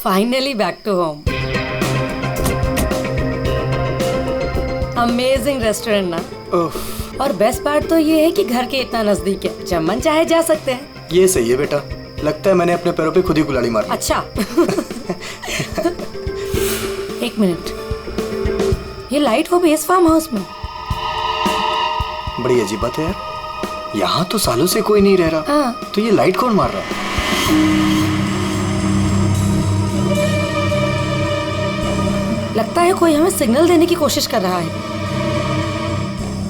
Finally back to home. Amazing restaurant ना। और best part तो ये है कि घर के इतना नजदीक है, जब मन चाहे जा सकते हैं। ये सही है बेटा, लगता है मैंने अपने पैरों पे खुद ही कुल्हाड़ी मार ली। अच्छा। एक मिनट, ये लाइट वो भी इस फार्म हाउस में? बड़ी अजीब बात है यार, यहाँ तो सालों से कोई नहीं रह रहा। हाँ। तो ये लाइट कौन मार रहा है? लगता है कोई हमें सिग्नल देने की कोशिश कर रहा है,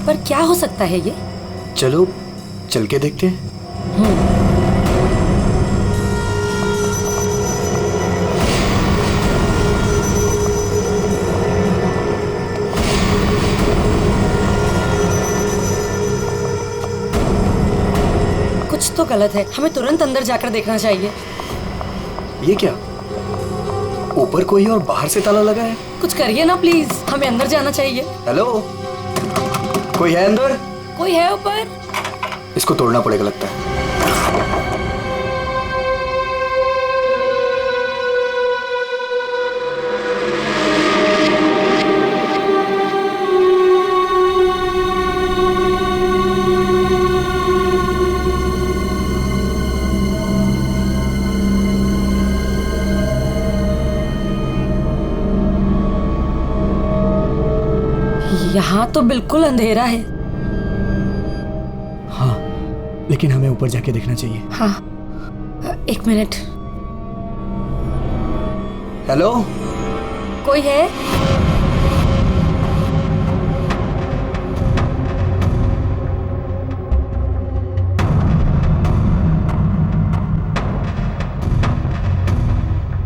पर क्या हो सकता है ये? चलो चल के देखते हैं। कुछ तो गलत है, हमें तुरंत अंदर जाकर देखना चाहिए। ये क्या, ऊपर कोई और बाहर से ताला लगा है? कुछ करिए ना प्लीज, हमें अंदर जाना चाहिए। हेलो, कोई है अंदर? कोई है ऊपर? इसको तोड़ना पड़ेगा लगता है। यहाँ तो बिल्कुल अंधेरा है। हाँ, लेकिन हमें ऊपर जाके देखना चाहिए। हाँ, एक मिनट। हेलो, कोई है?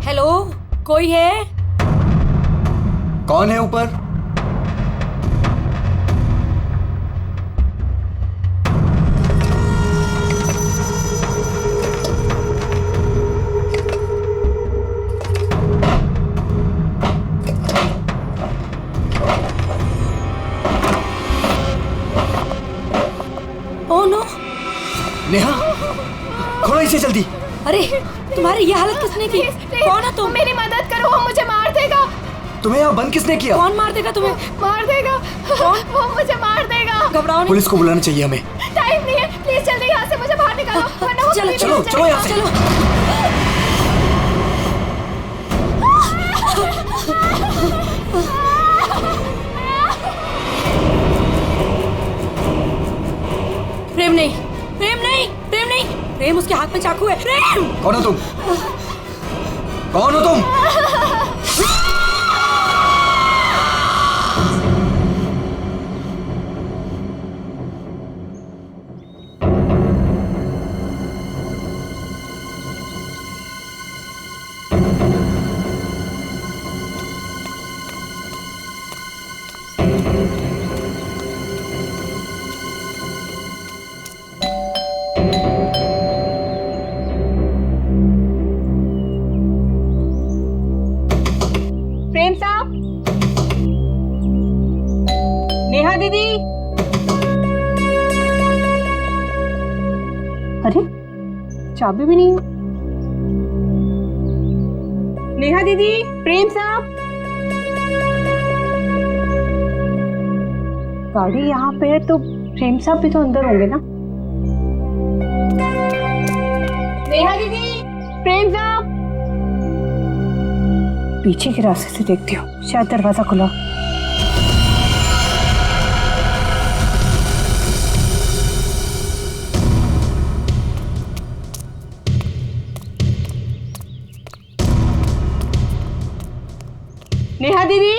हेलो, कोई है? कौन है ऊपर? Oh no! नेहा, खोलो इसे जल्दी। अरे, तुम्हारी ये हालत किसने की? कौन है तुम? मेरी मदद करो, वो मुझे मार देगा। तुम्हें यहाँ बंद किसने किया? कौन मार देगा तुम्हें? मार देगा। कौन? वो मुझे मार देगा। घबराओ नहीं। पुलिस को बुलाना चाहिए हमें। टाइम नहीं है, प्लीज जल्दी यहाँ से मुझे बाहर निकालो, वरना वो चलो कभी चलो नहीं चलो यहाँ से। चलो। प्रेम नहीं, प्रेम नहीं, प्रेम नहीं, प्रेम उसके हाथ में चाकू है। प्रेम! कौन हो तुम? कौन हो तुम? प्रेम साहब, नेहा दीदी। अरे, चाबी भी नहीं है। नेहा दीदी, प्रेम साहब। गाड़ी यहाँ पे है तो प्रेम साहब भी तो अंदर होंगे ना। नेहा दीदी, प्रेम साहब। पीछे के रास्ते से देखती हूँ, शायद दरवाजा खुला। नेहा दीदी,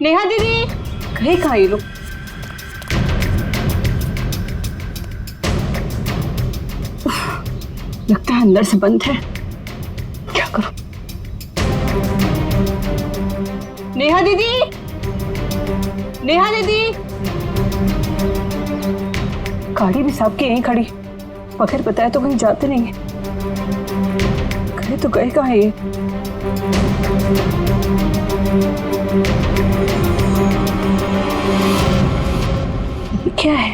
नेहा दीदी, कहीं कहाँ ये लोग? लगता है अंदर से बंद है, क्या करूं? नेहा दीदी, नेहा दीदी। गाड़ी भी साहब की यहीं खड़ी, बगैर बताए तो कहीं जाते नहीं है। गए तो गए कहाँ ये? क्या है?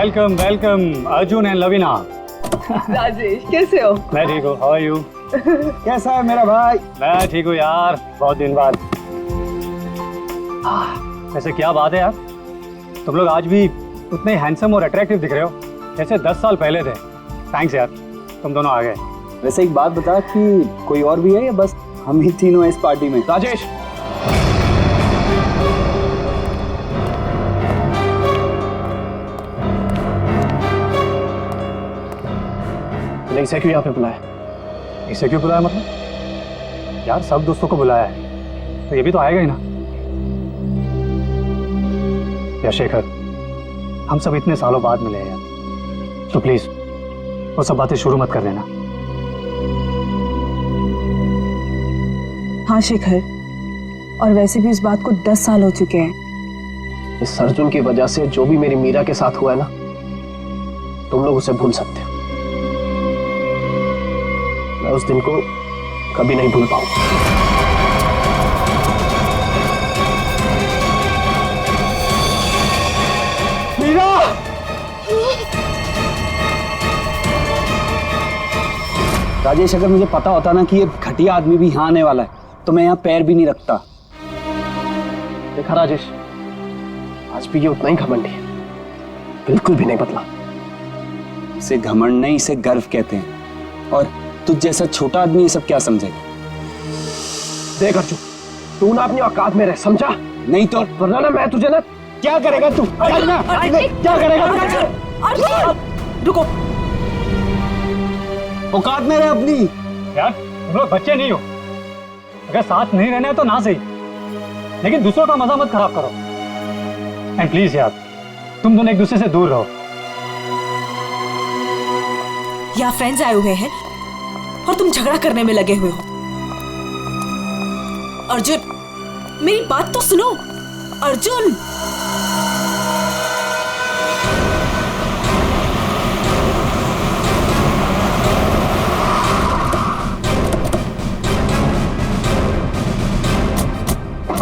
Welcome welcome Arjun and Lavina. Rajesh कैसे हो? मैं ठीक हूँ, हाउ आर यू? कैसा है मेरा भाई? मैं ठीक हूँ यार, बहुत दिन बाद। वैसे क्या बात है यार, तुम लोग आज भी उतने हैंडसम और अट्रैक्टिव दिख रहे हो जैसे 10 साल पहले थे। थैंक्स यार, तुम दोनों आ गए। वैसे एक बात बता कि कोई और भी है या बस हम ही तीनों हैं इस पार्टी में? राजेश, इसे क्यों यहाँ पे बुलाया? इसे क्यों बुलाया मतलब? यार सब दोस्तों को बुलाया है तो ये भी तो आएगा ही ना। या शेखर, हम सब इतने सालों बाद मिले हैं यार, तो प्लीज वो सब बातें शुरू मत कर देना। हाँ शेखर, और वैसे भी उस बात को 10 साल हो चुके हैं। इस अर्जुन की वजह से जो भी मेरी मीरा के साथ हुआ है ना, तुम लोग उसे भूल सकते हो। मैं उस दिन को कभी नहीं भूल पाऊंगा। मीरा! राजेश, अगर मुझे पता होता ना कि ये घटिया आदमी भी यहाँ आने वाला है तो मैं यहाँ पैर भी नहीं रखता। देखा राजेश, आज भी ये उतना ही घमंडी है, बिल्कुल भी नहीं बदला। इसे घमंड नहीं, इसे गर्व कहते हैं। और तुझ जैसा छोटा आदमी ये सब क्या समझेगा? देख अर्जुन, तू ना अपनी औकात में रह, समझा? नहीं तो वरना ना मैं तुझे ना। क्या करेगा तू? चल ना, क्या करेगा तू? रुको, औकात में रह अपनी। यार तुम लोग बच्चे नहीं हो, अगर साथ नहीं रहना है तो ना सही, लेकिन दूसरों का मजा मत खराब करो। एंड प्लीज यार, तुम दोनों एक दूसरे से दूर रहो। यहाँ फ्रेंड्स आए हुए हैं और तुम झगड़ा करने में लगे हुए हो। अर्जुन, मेरी बात तो सुनो। अर्जुन,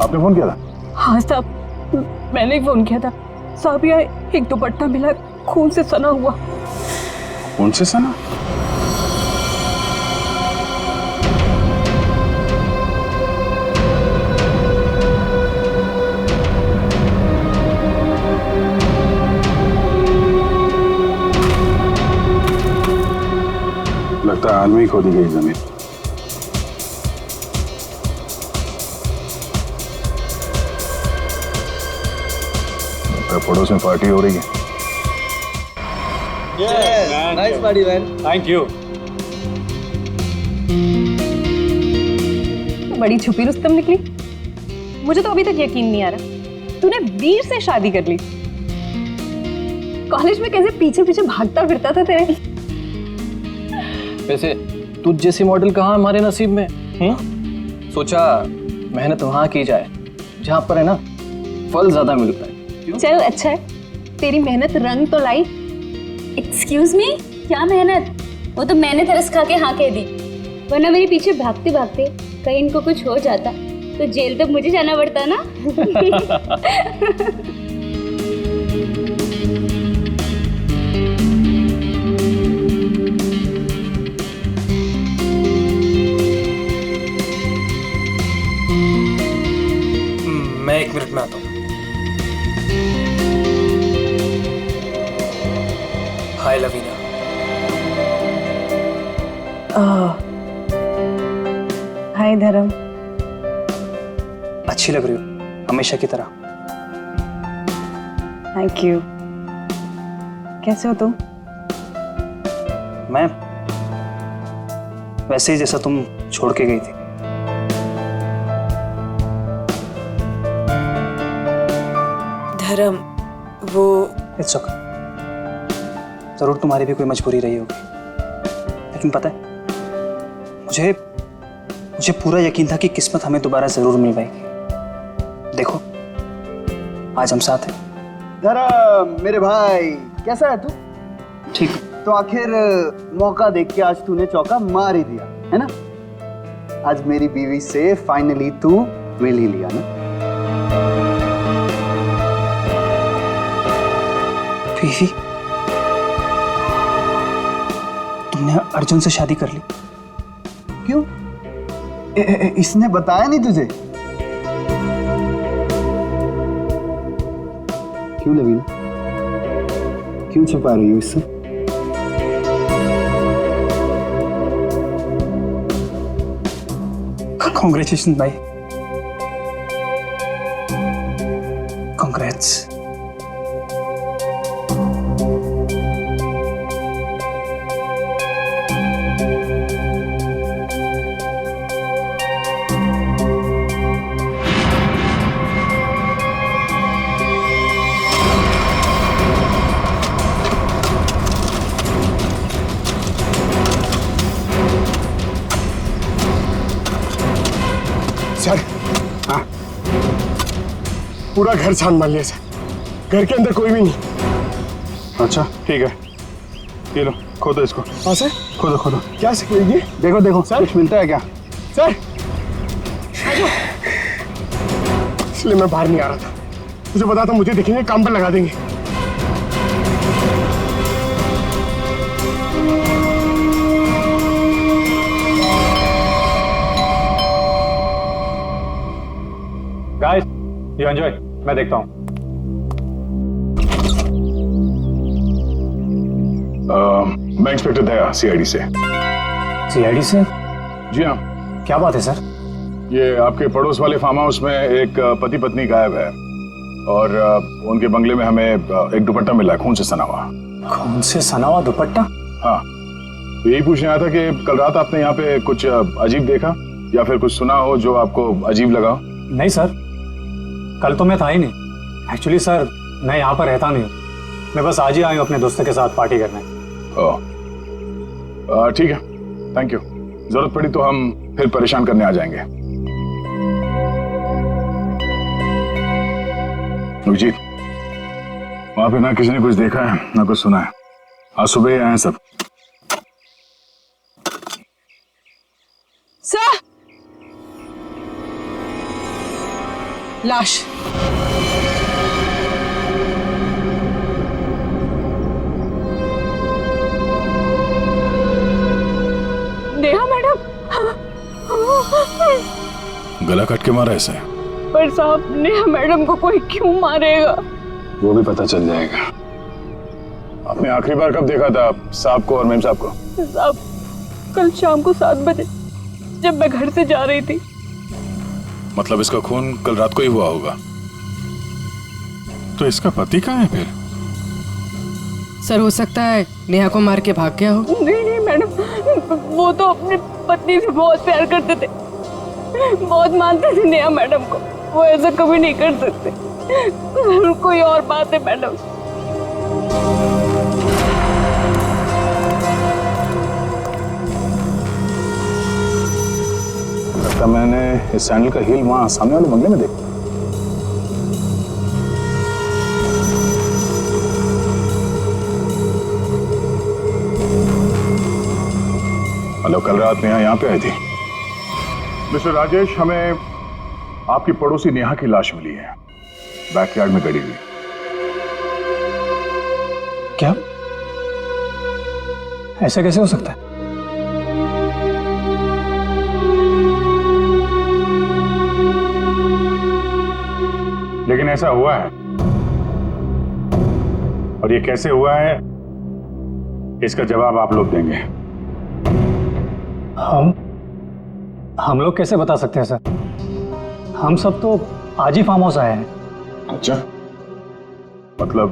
आपने फोन किया था? हाँ साहब, मैंने ही फोन किया था। साहब यहाँ एक दुपट्टा मिला, खून से सना हुआ। कौन से सना? लगता है हाल में ही खोदी गई जमीन। पड़ोस में पार्टी हो रही है। Nice party man. Thank you. बड़ी छुपी रुस्तम निकली। मुझे तो अभी तक यकीन नहीं आ रहा तूने वीर से शादी कर ली। कॉलेज में कैसे पीछे पीछे भागता फिरता था तेरे। वैसे तुझ जैसी मॉडल कहाँ हमारे नसीब में? सोचा मेहनत वहां की जाए जहां पर है ना फल ज्यादा मिलता है। चल अच्छा है, तेरी मेहनत रंग तो लाई। एक्सक्यूज मी, क्या मेहनत? वो तो मैंने तरस खा के हाँ कह दी, वरना मेरे पीछे भागते भागते कहीं इनको कुछ हो जाता तो जेल तक मुझे जाना पड़ता ना। मैं 1 मिनट में आता हूँ। हाय लवीना। हाय धर्म। अच्छी लग रही हो हमेशा की तरह। Thank you. कैसे हो तुम? मैं वैसे ही जैसा तुम छोड़ के गई थी। धर्म, वो इट्स ओके। जरूर तुम्हारी भी कोई मजबूरी रही होगी, लेकिन पता है मुझे पूरा यकीन था कि किस्मत हमें दोबारा जरूर मिल पाएगी। देखो आज हम साथ हैं। धर्म मेरे भाई, कैसा है तू? ठीक। तो आखिर मौका देख के आज तूने चौका मार ही दिया है ना। आज मेरी बीवी से फाइनली तू मिल ही लिया ना। बीवी? तुमने अर्जुन से शादी कर ली। क्यों? इसने बताया नहीं तुझे? क्यों लवीना, क्यों छुपा रही हो इससे? कॉन्ग्रेचुलेशन भाई, कॉन्ग्रेट्स। सर, हाँ, पूरा घर छान मार लिया सर, घर के अंदर कोई भी नहीं। अच्छा ठीक है, ये लो खोदो इसको। हाँ सर, खोदो खोदो। क्या सर ये? देखो देखो सर, कुछ मिलता है क्या? सर, इसलिए मैं बाहर नहीं आ रहा था, तुझे पता था मुझे देखेंगे काम पर लगा देंगे। गाइस, यू एंजॉय, मैं देखता हूँ। मैं इंस्पेक्टर दया, सीआईडी से। सीआईडी से? जी हाँ। क्या बात है सर? ये आपके पड़ोस वाले फार्म हाउस में एक पति पत्नी गायब है और उनके बंगले में हमें एक दुपट्टा मिला है, खून से सना हुआ। खून से सना हुआ दुपट्टा? हाँ, तो यही पूछने आया था कि कल रात आपने यहाँ पे कुछ अजीब देखा या फिर कुछ सुना हो जो आपको अजीब लगा? नहीं सर, कल तो मैं था ही नहीं। एक्चुअली सर, मैं यहाँ पर रहता नहीं हूँ, मैं बस आज ही आया हूँ अपने दोस्तों के साथ पार्टी करने। ठीक है, थैंक यू। जरूरत पड़ी तो हम फिर परेशान करने आ जाएंगे। अभिजीत, वहां पे ना किसी ने कुछ देखा है ना कुछ सुना है, आज सुबह ही आए हैं सब। सर, लाश। नेहा मैडम। गला काट के मारा ऐसे? पर साहब, नेहा मैडम को कोई क्यों मारेगा? वो भी पता चल जाएगा। आपने आखिरी बार कब देखा था साहब को और मेम साहब को? साहब, कल शाम को 7 बजे जब मैं घर से जा रही थी। मतलब इसका खून कल रात को ही हुआ होगा। तो इसका पति कहाँ है फिर? सर, हो सकता है नेहा को मार के भाग गया हो। नहीं नहीं मैडम, वो तो अपनी पत्नी से बहुत प्यार करते थे, बहुत मानते थे नेहा मैडम को। वो ऐसा कभी नहीं कर सकते। कोई और बात है मैडम। लगता मैंने इस सैंडल का हील वहां सामने वाले बंगले में देखा। हेलो, कल रात नेहा यहाँ पे आई थी। मिस्टर राजेश, हमें आपकी पड़ोसी नेहा की लाश मिली है, बैकयार्ड में गड़ी हुई। क्या? ऐसा कैसे हो सकता है? लेकिन ऐसा हुआ है, और ये कैसे हुआ है इसका जवाब आप लोग देंगे। हम लोग कैसे बता सकते हैं सर? हम सब तो आज ही फार्म हाउस आए हैं। अच्छा, मतलब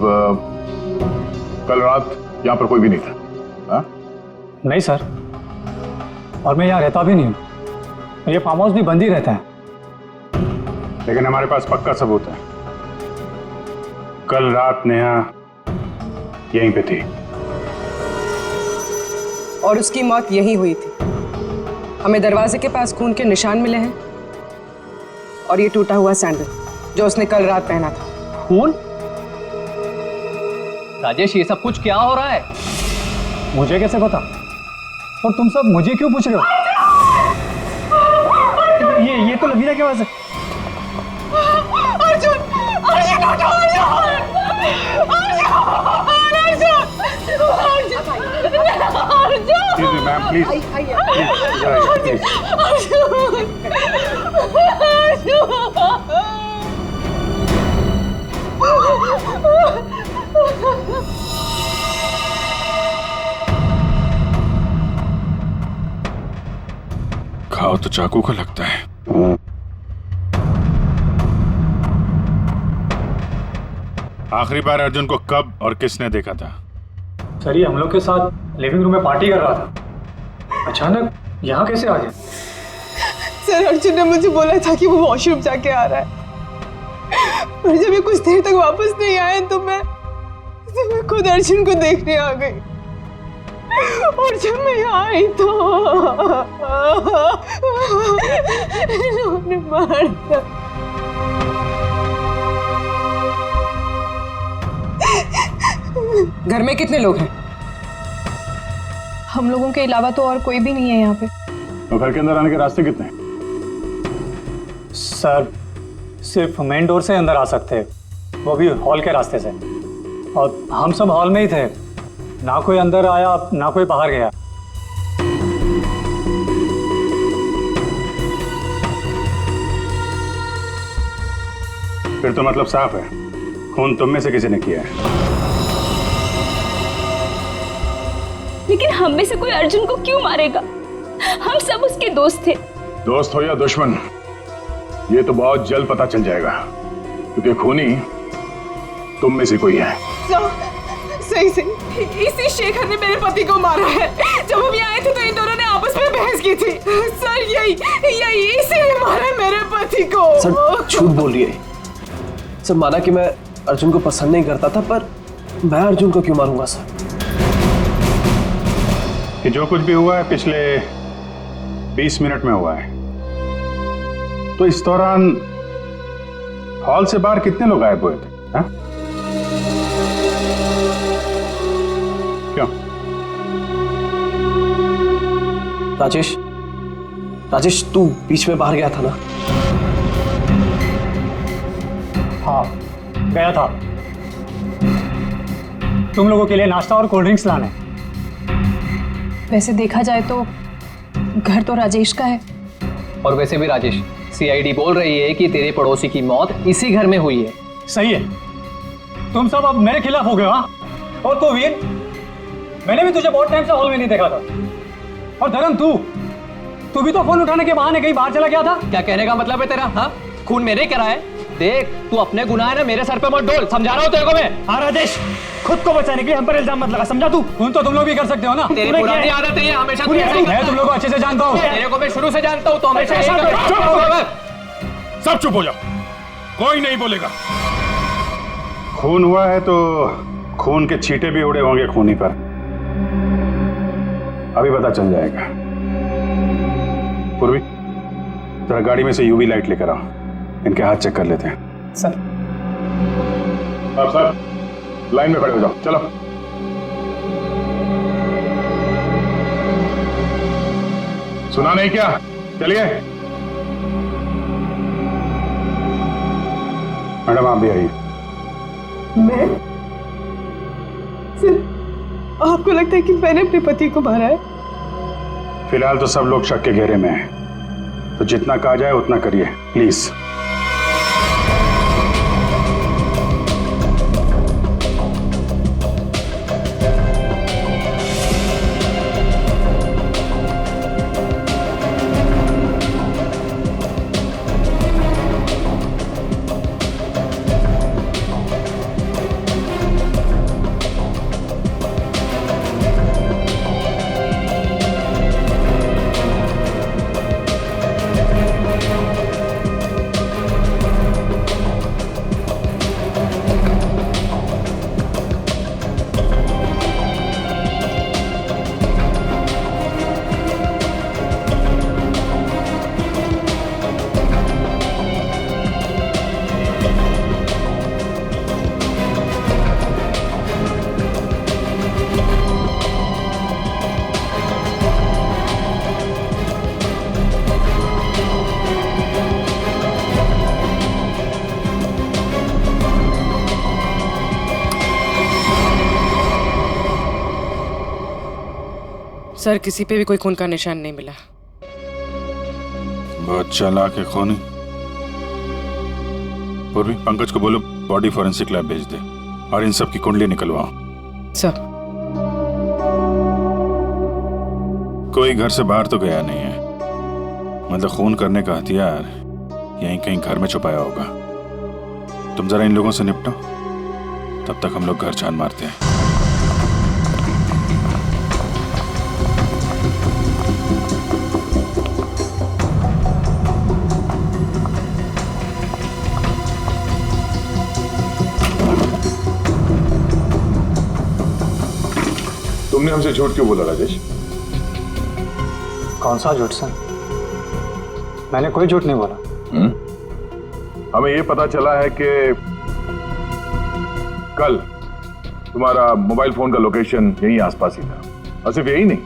कल रात यहाँ पर कोई भी नहीं था? हा? नहीं सर, और मैं यहाँ रहता भी नहीं हूँ। ये फार्म हाउस भी बंद ही रहता है। लेकिन हमारे पास पक्का सबूत है, कल रात नेहा यहीं पे थी और उसकी मौत यहीं हुई थी। हमें दरवाजे के पास खून के निशान मिले हैं और ये टूटा हुआ सैंडल जो उसने कल रात पहना था। खून? राजेश, ये सब कुछ क्या हो रहा है? मुझे कैसे पता? और तुम सब मुझे क्यों पूछ रहे हो? ये तो लवीना की आवाज है। प्लीज प्लीज खाओ तो चाकू को लगता है। आखिरी बार अर्जुन को कब और किसने देखा था? सर ये हम लोग के साथ लिविंग रूम में पार्टी कर रहा था, अचानक यहाँ कैसे आ गया? सर अर्जुन ने मुझे बोला था कि वो वॉशरूम जाके आ रहा है, और जब ये कुछ देर तक वापस नहीं आए तो मैं खुद अर्जुन को देखने आ गई। और जब मैं यहाँ आई तो इन्होंने मार दिया। घर में कितने लोग हैं? हम लोगों के अलावा तो और कोई भी नहीं है यहाँ पे। तो घर के अंदर आने के रास्ते कितने हैं? सर सिर्फ मेन डोर से अंदर आ सकते हैं, वो भी हॉल के रास्ते से, और हम सब हॉल में ही थे, ना कोई अंदर आया ना कोई बाहर गया। फिर तो मतलब साफ है, खून तुम में से किसी ने किया है। लेकिन हम में से कोई अर्जुन को क्यों मारेगा? हम सब उसके दोस्त थे। दोस्त हो या दुश्मन, ये तो बहुत जल्द पता चल जाएगा, क्योंकि खूनी तुम में से कोई है। सही से इसी शेखर ने मेरे पति को मारा है। जब हम यहाँ आए थे तो इन दोनों ने आपस में बहस की थी। सर यही इसीलिए मारा है मेरे पति को। सर झूठ बोल रही है सर। माना कि मैं अर्जुन को पसंद नहीं करता था, पर मैं अर्जुन को क्यों मारूंगा सर? कि जो कुछ भी हुआ है पिछले 20 मिनट में हुआ है, तो इस दौरान हॉल से बाहर कितने लोग गायब हुए थे? हा? क्यों? राजेश तू बीच में बाहर गया था ना? हाँ गया था, तुम लोगों के लिए नाश्ता और कोल्ड ड्रिंक्स लाने। वैसे देखा जाए तो घर तो राजेश का है। और वैसे भी राजेश, सीआईडी बोल रही है कि तेरे पड़ोसी की मौत इसी घर में हुई है। सही है, तुम सब अब मेरे खिलाफ हो गए। हाँ, और तो वीर, मैंने भी तुझे बहुत टाइम से हॉल में नहीं देखा था। और धर्म तू भी तो फोन उठाने के बहाने कहीं बाहर चला गया था। क्या कहने का मतलब है तेरा? हाँ, खून मेरे करा है। देख तू अपने गुनाह ना मेरे सर पे मत डोल, समझा रहा हूँ तेरे को मैं। हाँ राजेश, खुद को बचाने के लिए हम पर इल्जाम मत लगा, समझा तू? खून तो तुम लोग भी कर सकते हो ना। तेरी पुरानी आदत है, हमेशा तू ऐसे ही मैं तुम लोग को अच्छे से जानता हूँ। तेरे को मैं शुरू से जानता हूँ, तो हमेशा ऐसा सब चुप हो जाओ, कोई नहीं बोलेगा। खून हुआ है तो खून के छींटे भी उड़े होंगे खूनी पर, अभी पता चल जाएगा। पूर्वी, जरा गाड़ी में से यूवी लाइट लेकर आओ, इनके हाथ चेक कर लेते हैं। सर सर लाइन में खड़े हो जाओ, चलो। सुना नहीं क्या? चलिए। मैडम आप भी आइए। मैं? सर आपको लगता है कि मैंने अपने पति को मारा है? फिलहाल तो सब लोग शक के घेरे में हैं, तो जितना कहा जाए उतना करिए प्लीज। सर किसी पे भी कोई खून का निशान नहीं मिला। बहुत चालाक है खूनी। पूर्वी, पंकज को बोलो बॉडी फॉरेंसिक लैब भेज दे और इन सब की कुंडली निकलवाओ। सर कोई घर से बाहर तो गया नहीं है, मतलब खून करने का हथियार यहीं कहीं घर में छुपाया होगा। तुम जरा इन लोगों से निपटो, तब तक हम लोग घर छान मारते हैं। तुमने हमसे झूठ क्यों बोला राजेश? कौन सा झूठ सर? मैंने कोई झूठ नहीं बोला। हमें ये पता चला है कि कल तुम्हारा मोबाइल फोन का लोकेशन यहीं आसपास ही था, और सिर्फ यही नहीं,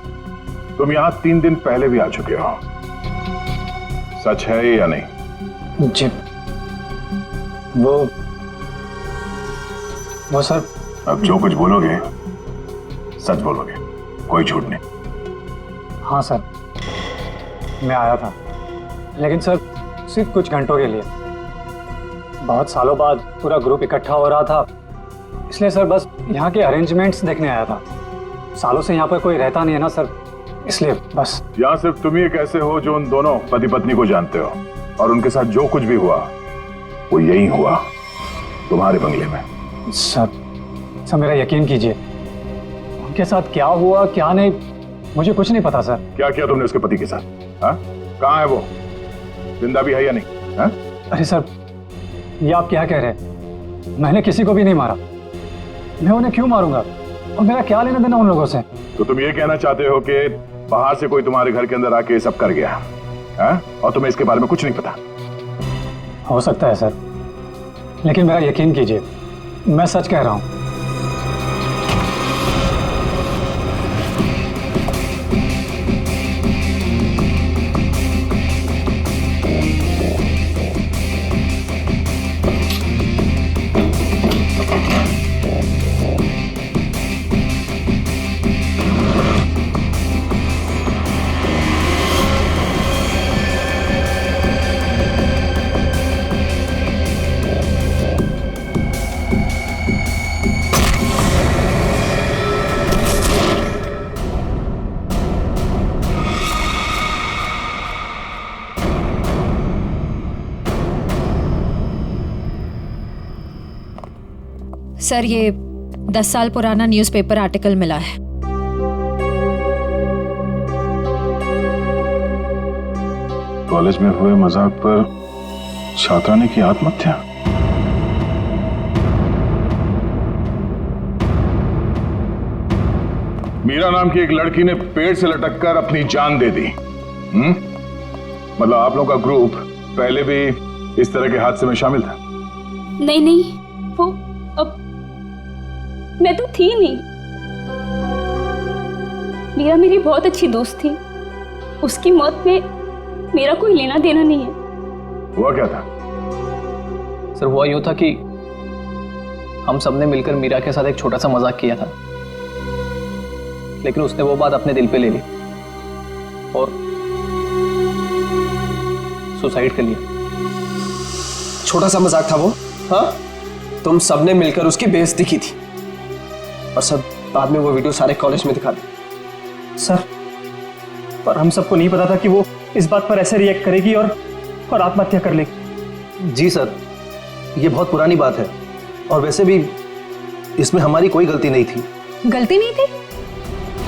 तुम यहां 3 दिन पहले भी आ चुके हो। सच है या नहीं? जी वो सर। अब जो कुछ बोलोगे सच बोलोगे, कोई झूठ नहीं। हाँ सर, मैं आया था, लेकिन सर सिर्फ कुछ घंटों के लिए। बहुत सालों बाद पूरा ग्रुप इकट्ठा हो रहा था, इसलिए सर बस यहाँ के अरेंजमेंट्स देखने आया था। सालों से यहाँ पर कोई रहता नहीं है ना सर, इसलिए बस। यहाँ सिर्फ तुम ही एक ऐसे हो जो उन दोनों पति पत्नी को जानते हो, और उनके साथ जो कुछ भी हुआ वो यही हुआ, तुम्हारे बंगले में। सर मेरा यकीन कीजिए, उनके साथ क्या हुआ क्या नहीं मुझे कुछ नहीं पता सर। क्या किया तुमने उसके पति के साथ? हाँ, कहाँ है वो? जिंदा भी है या नहीं? हाँ? अरे सर, ये आप क्या कह रहे हैं? मैंने किसी को भी नहीं मारा। मैं उन्हें क्यों मारूंगा, और मेरा क्या लेना देना उन लोगों से? तो तुम ये कहना चाहते हो कि बाहर से कोई तुम्हारे घर के अंदर आके सब कर गया, हाँ? और तुम्हें इसके बारे में कुछ नहीं पता? हो सकता है सर, लेकिन मेरा यकीन कीजिए, मैं सच कह रहा हूं। सर ये 10 साल पुराना न्यूज़पेपर आर्टिकल मिला है। कॉलेज में हुए मजाक पर छात्रा ने की आत्महत्या। मीरा नाम की एक लड़की ने पेड़ से लटककर अपनी जान दे दी। मतलब आप लोगों का ग्रुप पहले भी इस तरह के हादसे में शामिल था? नहीं, वो अब मैं तो थी नहीं। मीरा मेरी बहुत अच्छी दोस्त थी, उसकी मौत में मेरा कोई लेना देना नहीं है। हुआ क्या था? सर हुआ यूं था कि हम सबने मिलकर मीरा के साथ एक छोटा सा मजाक किया था, लेकिन उसने वो बात अपने दिल पे ले ली और सुसाइड कर लिया। छोटा सा मजाक था वो? हाँ, तुम सबने मिलकर उसकी बेइज्जती की थी और सब बाद में वो वीडियो सारे कॉलेज में दिखा दी। सर, पर हम सबको नहीं पता था कि वो इस बात पर ऐसे रिएक्ट करेगी और आत्महत्या कर लेगी। जी सर, ये बहुत पुरानी बात है और वैसे भी इसमें हमारी कोई गलती नहीं थी। गलती नहीं थी?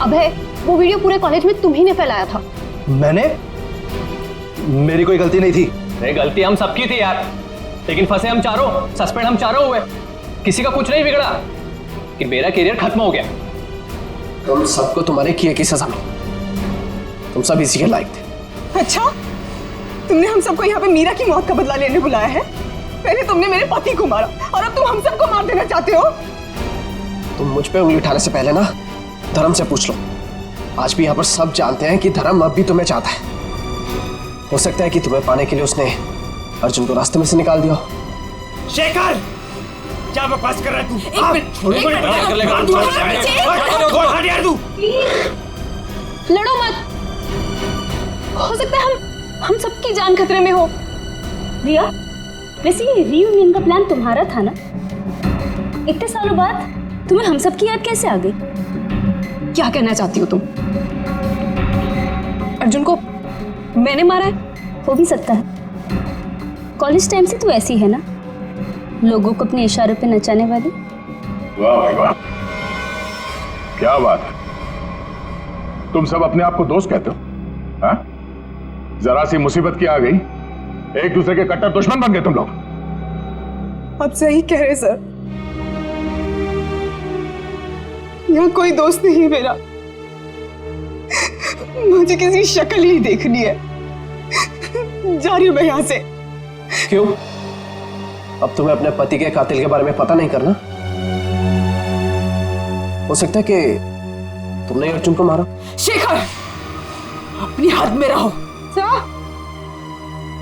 अबे, वो वीडियो पूरे कॉलेज में तुम ही ने फैलाया था। मैंने? मेरी कोई गलती नहीं थी। अरे गलती हम सबकी थी यार, लेकिन फंसे हम चारों, सस्पेंड हम चारों हुए। किसी का कुछ नहीं बिगड़ा कि मेरा करियर खत्म हो गया। तुम सबको तुम्हारे किए की सजा मिली। तुम सब इसी के लायक थे। अच्छा, तुमने हम सबको यहाँ पे मीरा की मौत का बदला लेने बुलाया है? पहले तुमने मेरे पति को मारा और अब तुम हम सबको मार देना चाहते हो? तुम मुझ पे उंगली उठाने से पहले ना धर्म से पूछ लो। आज भी यहाँ पर सब जानते हैं कि धर्म अब भी तुम्हें चाहता है। हो सकता है कि तुम्हें पाने के लिए उसने अर्जुन को रास्ते में से निकाल दिया। शेखर, क्या बकवास कर रहा है तू? लड़ो मत। हो सकता है हम सबकी जान खतरे में हो। रिया, वैसे ये रीयूनियन का प्लान तुम्हारा था ना? इतने सालों बाद तुम्हें हम सब की याद कैसे आ गई? क्या कहना चाहती हो तुम? अर्जुन को मैंने मारा है? हो भी सकता है। कॉलेज टाइम से तू ऐसी है ना, लोगों को अपने इशारों पे नचाने वाली। वाह भाई वाह, क्या बात है। तुम सब अपने आप को दोस्त कहते हो? हाँ? जरा सी मुसीबत की आ गई, एक दूसरे के कट्टर दुश्मन बन गए तुम लोग। आप सही कह रहे सर, यहाँ कोई दोस्त नहीं है मेरा। मुझे किसी शक्ल ही देखनी है। जा रही हूं मैं यहाँ से। क्यों? अब तुम्हें अपने पति के कातिल के बारे में पता नहीं करना? हो सकता है कि तुमने अर्जुन को मारा। शेखर, अपनी हद में रहो।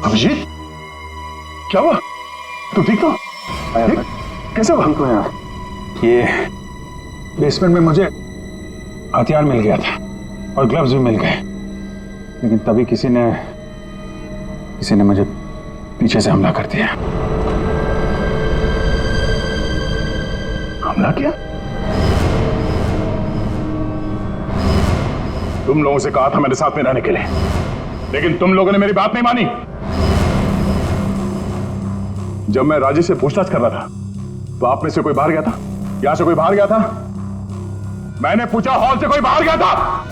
अभिजीत, क्या हुआ? तू ठीक तो? कैसे हुआ? को यार, ये बेसमेंट में मुझे हथियार मिल गया था और ग्लव्स भी मिल गए, लेकिन तभी किसी ने मुझे पीछे से हमला कर दिया। हमला किया? तुम लोगों से कहा था मेरे साथ में रहने के लिए, लेकिन तुम लोगों ने मेरी बात नहीं मानी। जब मैं राजेश से पूछताछ कर रहा था तो आप में से कोई बाहर गया था? यहां से कोई बाहर गया था? मैंने पूछा, हॉल से कोई बाहर गया था?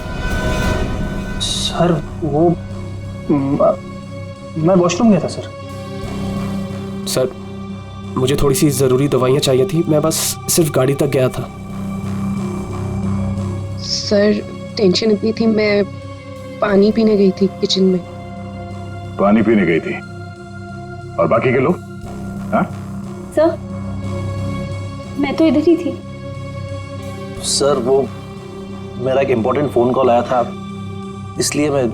सर वो मैं वॉशरूम गया था सर। सर मुझे थोड़ी सी जरूरी दवाइयां चाहिए थी, मैं बस सिर्फ गाड़ी तक गया था। सर टेंशन इतनी थी, मैं पानी पीने गई थी किचन में। पानी पीने गई थी? और बाकी के लोग? हाँ? सर, मैं तो इधर ही थी। सर वो मेरा एक इम्पोर्टेंट फोन कॉल आया था, इसलिए मैं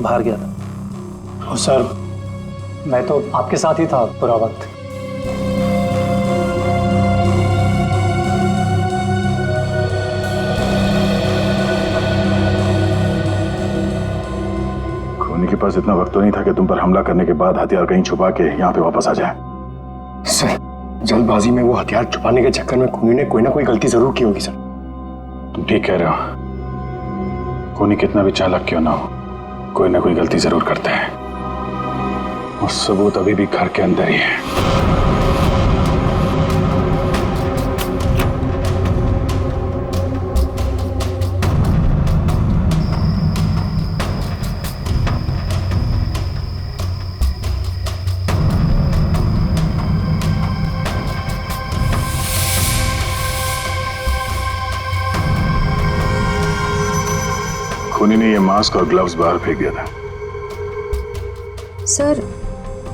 बाहर गया था। सर मैं तो आपके साथ ही था पूरा वक्त। खूनी के पास इतना वक्त तो नहीं था कि तुम पर हमला करने के बाद हथियार कहीं छुपा के यहाँ पे वापस आ जाए। सर जल्दबाजी में वो हथियार छुपाने के चक्कर में खूनी ने कोई ना कोई गलती जरूर की होगी सर। तुम ठीक कह रहे हो, खूनी कितना भी चालाक क्यों ना हो, कोई ना कोई गलती जरूर करता है। और सबूत अभी भी घर के अंदर ही है। खूनी ने ये मास्क और ग्लव्स बाहर फेंक दिया था। सर,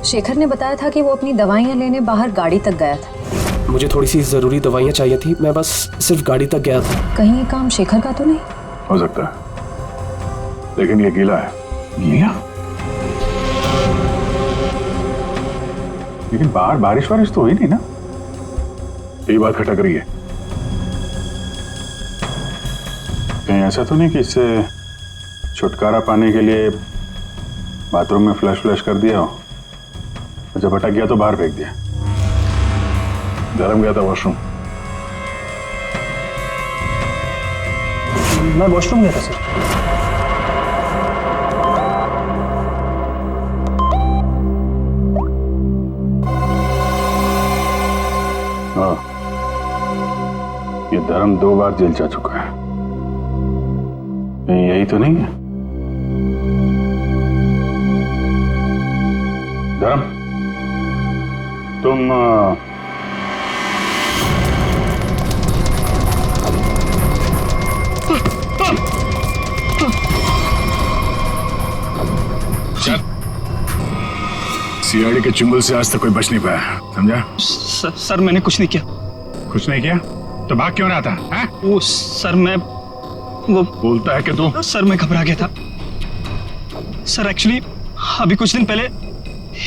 शेखर ने बताया था कि वो अपनी दवाइयां लेने बाहर गाड़ी तक गया था। मुझे थोड़ी सी जरूरी दवाइयां चाहिए थी, मैं बस सिर्फ गाड़ी तक गया था। कहीं ये काम शेखर का तो नहीं? हो सकता है, लेकिन ये गीला है। गीला? लेकिन बाहर बारिश वारिश तो हुई नहीं ना? यही बात खटक रही है। कहीं ऐसा तो नहीं कि इससे छुटकारा पाने के लिए बाथरूम में फ्लश कर दिया हो, और जब अटक गया तो बाहर फेंक दिया? धर्म गया था वॉशरूम। मैं वॉशरूम गया था सर। हाँ, ये धर्म 2 बार जेल जा चुका है। यही तो नहीं है? धर्म, तुम सीआईडी के चुंगल से आज तक कोई बच नहीं पाया, समझा? सर मैंने कुछ नहीं किया। कुछ नहीं किया तो भाग क्यों रहा था? है? वो सर मैं वो बोलता है कि तू? सर मैं घबरा गया था सर। एक्चुअली अभी कुछ दिन पहले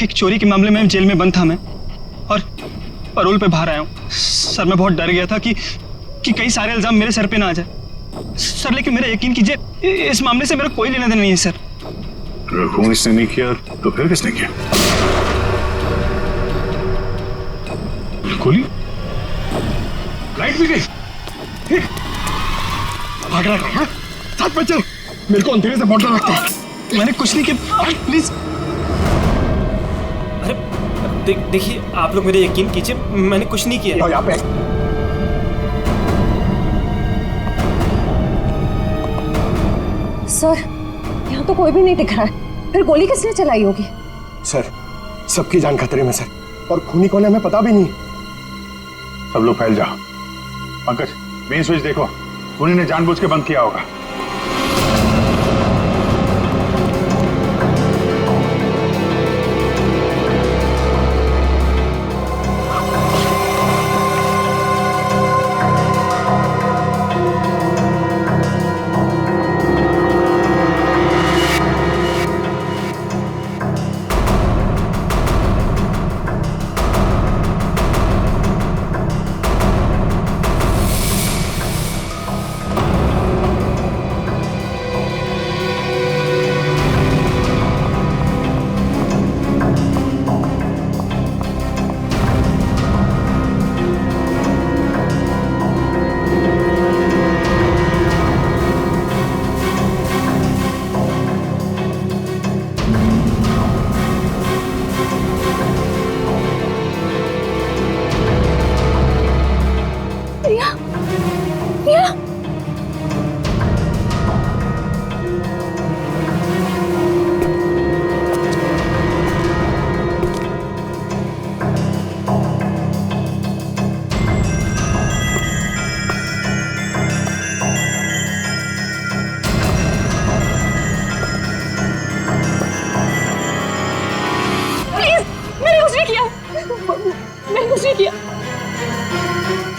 एक चोरी के मामले में जेल में बंद था मैं, और परोल पे बाहर आया हूँ। सर मैं बहुत डर गया था कि कई सारे इल्जाम मेरे सर पे ना आ जाए। सर लेकिन मेरा यकीन कीजिए, इस मामले से मेरा कोई लेना देना नहीं है सर। अगर खून इसने नहीं किया तो फिर किसने किया? गोली? लाइट भी गई। भाग रहा है, साथ में चल। मेरे को अंधेरे से बॉटल रखते हैं। मैंने कुछ नहीं किया, प्लीज। अरे देखिए, आप लोग मेरे यकीन कीजिए, मैंने कुछ नहीं किया। यहाँ पे सर, यहाँ तो कोई भी नहीं दिख रहा है, फिर गोली किसने चलाई होगी? सर, सबकी जान खतरे में सर, और खूनी कौन है हमें पता भी नहीं। सब लोग फैल जाओ। पंकज, मेन स्विच देखो, खूनी ने जानबूझ के बंद किया होगा।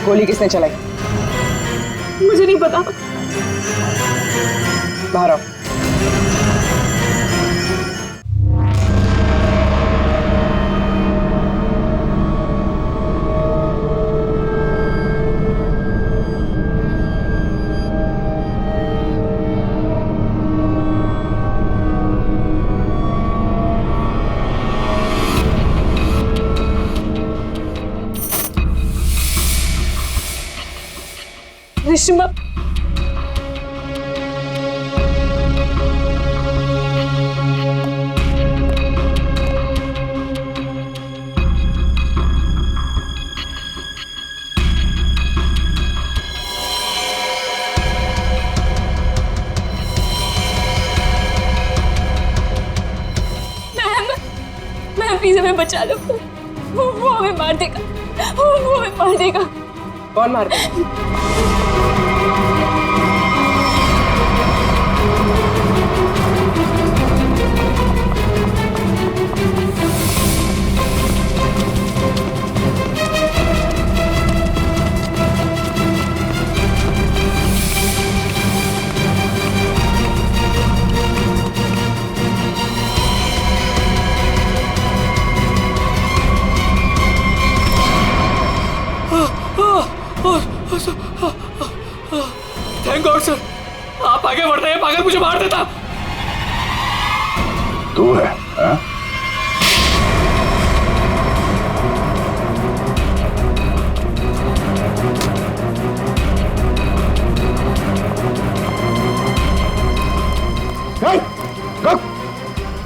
गोली किसने चलाई? मुझे नहीं पता। बाहर आओ। रिश्मा, मैम प्लीज हमें बचा लो। वो हमें मार देगा, वो हमें मार देगा। कौन मार देगा? थैंक गॉड सर, आप आगे बढ़ रहे हैं, पागल मुझे मार देता। तू है हा?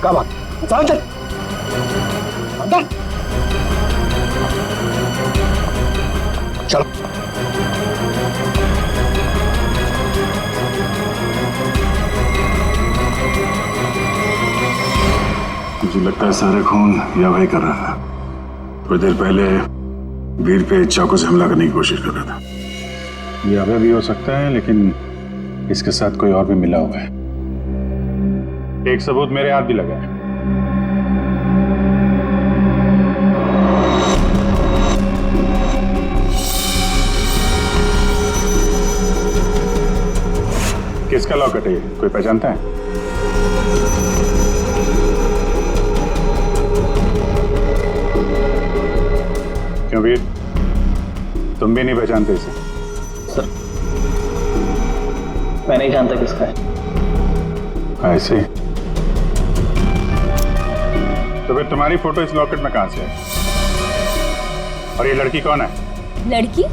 क्या बात? चल अंदर चलो। मुझे लगता है सारा खून यह भाई कर रहा था। थोड़ी देर पहले वीर पे चाकू से हमला करने की कोशिश कर रहा था। ये अभय भी हो सकता है, लेकिन इसके साथ कोई और भी मिला हुआ है। एक सबूत मेरे हाथ भी लगा है। किसका लॉकेट है ये? कोई पहचानता है? क्यों वीर, तुम भी नहीं पहचानते इसे? सर मैं नहीं जानता किसका है। ऐसे तो फिर तुम्हारी फोटो इस लॉकेट में कहां से है? और ये लड़की कौन है? लड़की?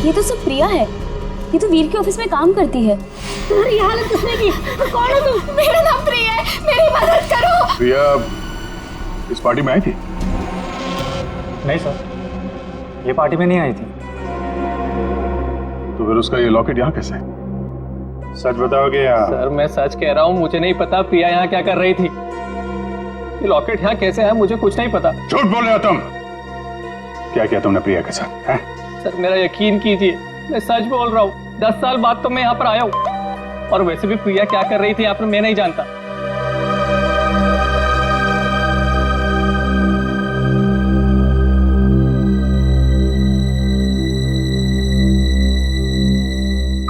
ये तो सब प्रिया है। ये तो वीर के ऑफिस में काम करती है। तुम्हारी हालत किसने की? कौन हो तुम? मेरा नाम प्रिया है, मेरी मदद करो। प्रिया इस पार्टी में आई थी? नहीं सर, ये पार्टी में नहीं आई थी। तो फिर उसका ये लॉकेट यहाँ कैसे? सच बताओगे या? सर मैं सच कह रहा हूँ, मुझे नहीं पता प्रिया यहाँ क्या कर रही थी। ये लॉकेट यहाँ कैसे है मुझे कुछ नहीं पता। झूठ बोल रहे हो तुम। क्या किया तुमने प्रिया के साथ? हैं? सर मेरा यकीन कीजिए, मैं सच बोल रहा हूँ। 10 साल बाद तो मैं यहाँ पर आया हूँ। और वैसे भी प्रिया क्या कर रही थी यहाँ पर मैं नहीं जानता।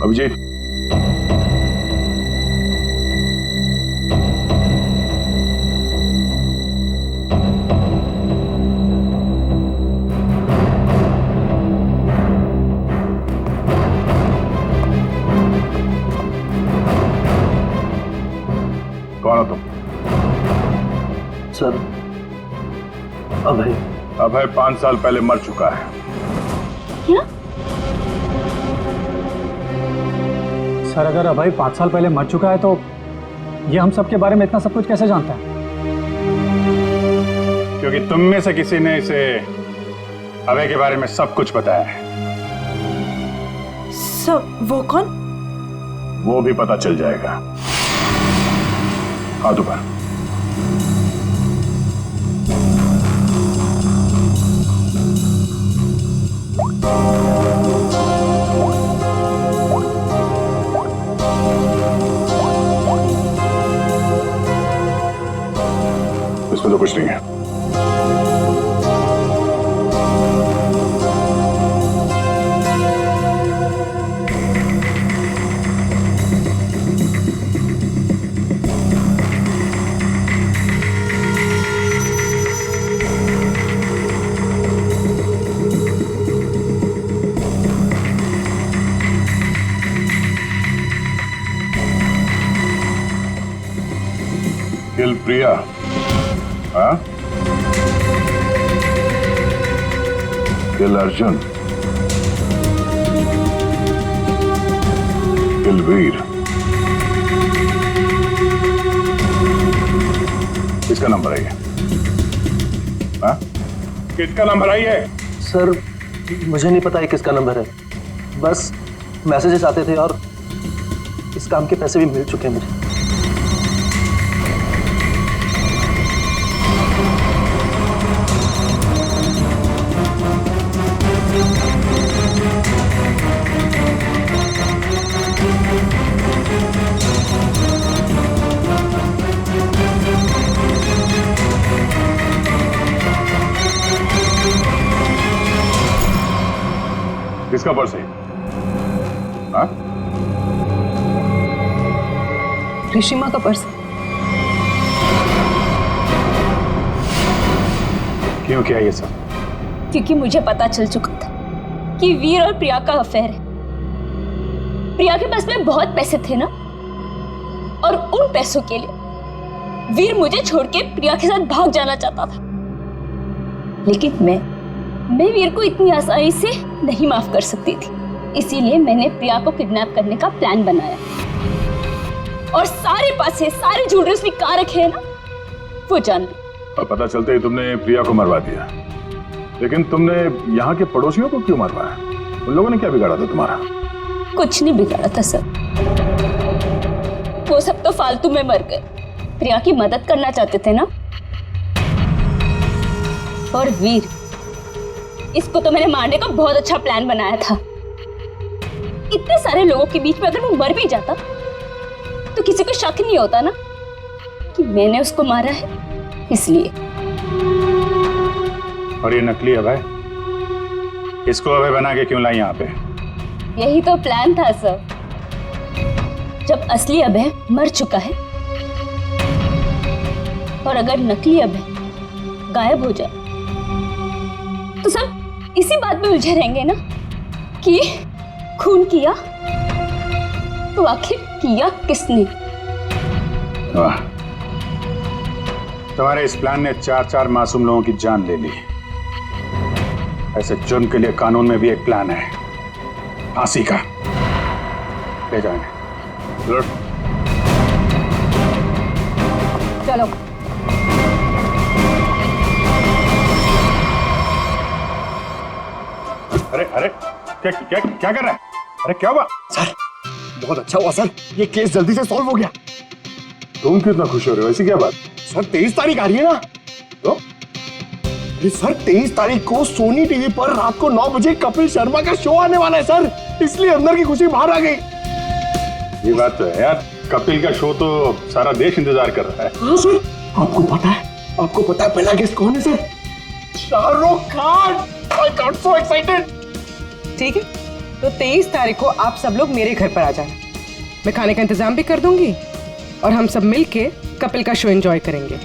अभिजीत, कौन हो तुम? सर अभय। अभय 5 साल पहले मर चुका है। क्या? सर अगर अभय 5 साल पहले मर चुका है तो ये हम सब के बारे में इतना सब कुछ कैसे जानता है? क्योंकि तुम में से किसी ने इसे अभय के बारे में सब कुछ बताया है। सब? वो कौन? वो भी पता चल जाएगा। हाथ ऊपर। इसमें तो कुछ नहीं है। किल प्रिया, हाँ? किल अर्जुन, किल वीर। किसका नंबर है ये? हाँ? किसका नंबर है ये? सर मुझे नहीं पता ये किसका नंबर है, बस मैसेजेस आते थे और इस काम के पैसे भी मिल चुके हैं मुझे। किसका पर्स है? हाँ? ऋषिमा का पर्स। क्यों किया ये सब? क्योंकि मुझे पता चल चुका था कि वीर और प्रिया का अफेयर है। प्रिया के पास में बहुत पैसे थे ना, और उन पैसों के लिए वीर मुझे छोड़ के प्रिया के साथ भाग जाना चाहता था। लेकिन मैं वीर को इतनी आसानी से नहीं माफ कर सकती थी। इसीलिए मैंने प्रिया को किडनैप करने का प्लान बनाया और सारे पैसे, सारे ज्वेलरी उसने कहाँ रखे हैं ना, वो जान ली। और पता चलते ही तुमने प्रिया को मरवा दिया। लेकिन तुमने यहाँ के पड़ोसियों को क्यों मरवाया? उन लोगों ने क्या बिगाड़ा था तुम्हारा? कुछ नहीं बिगाड़ा था सर, वो सब तो फालतू में मर गए। प्रिया की मदद करना चाहते थे ना। और वीर, इसको तो मैंने मारने का बहुत अच्छा प्लान बनाया था। इतने सारे लोगों के बीच में अगर वो मर भी जाता तो किसी को शक नहीं होता ना कि मैंने उसको मारा है, इसलिए। और ये नकली अभय, इसको अभय बना के क्यों लाई यहाँ पे? यही तो प्लान था सर। जब असली अभय मर चुका है और अगर नकली अभय गायब हो जाए तो सब इसी बात में उलझे रहेंगे ना कि खून किया तो आखिर किया किसने? वाह, तुम्हारे इस प्लान ने 4 मासूम लोगों की जान ले ली। ऐसे जुर्म के लिए कानून में भी एक प्लान है, फांसी का। ले जाएंगे। चलो। अरे अरे क्या क्या क्या कर रहा है? अरे क्या हुआ? सर बहुत अच्छा हुआ सर, ये केस जल्दी से सॉल्व हो गया। तुम कितना खुश हो रहे हो? ऐसी क्या बात? सर 23 तारीख आ रही है ना? तो सर 23 तारीख को सोनी टीवी पर रात को 9 बजे कपिल शर्मा का शो आने वाला है सर, इसलिए अंदर की खुशी बाहर आ गई। ये बात तो है यार, कपिल का शो तो सारा देश इंतजार कर रहा है। हाँ सर, आपको पता है पहला गेस्ट कौन है sir? Shahrukh Khan. I got so excited. ठीक है, तो 23 तारीख को आप सब लोग मेरे घर पर आ जाना। मैं खाने का इंतजाम भी कर दूंगी और हम सब मिलके कपिल का शो एंजॉय करेंगे।